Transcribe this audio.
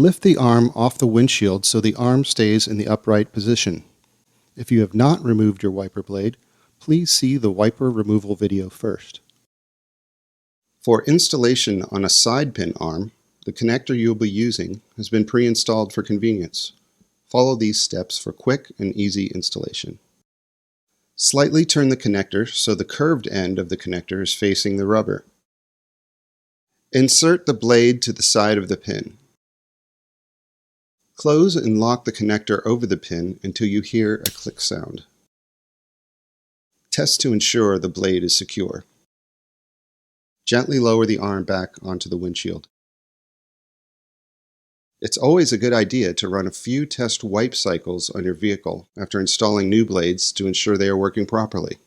Lift the arm off the windshield so the arm stays in the upright position. If you have not removed your wiper blade, please see the wiper removal video first. For installation on a side pin arm, the connector you'll be using has been pre-installed for convenience. Follow these steps for quick and easy installation. Slightly turn the connector so the curved end of the connector is facing the rubber. Insert the blade to the side of the pin. Close and lock the connector over the pin until you hear a click sound. Test to ensure the blade is secure. Gently lower the arm back onto the windshield. It's always a good idea to run a few test wipe cycles on your vehicle after installing new blades to ensure they are working properly.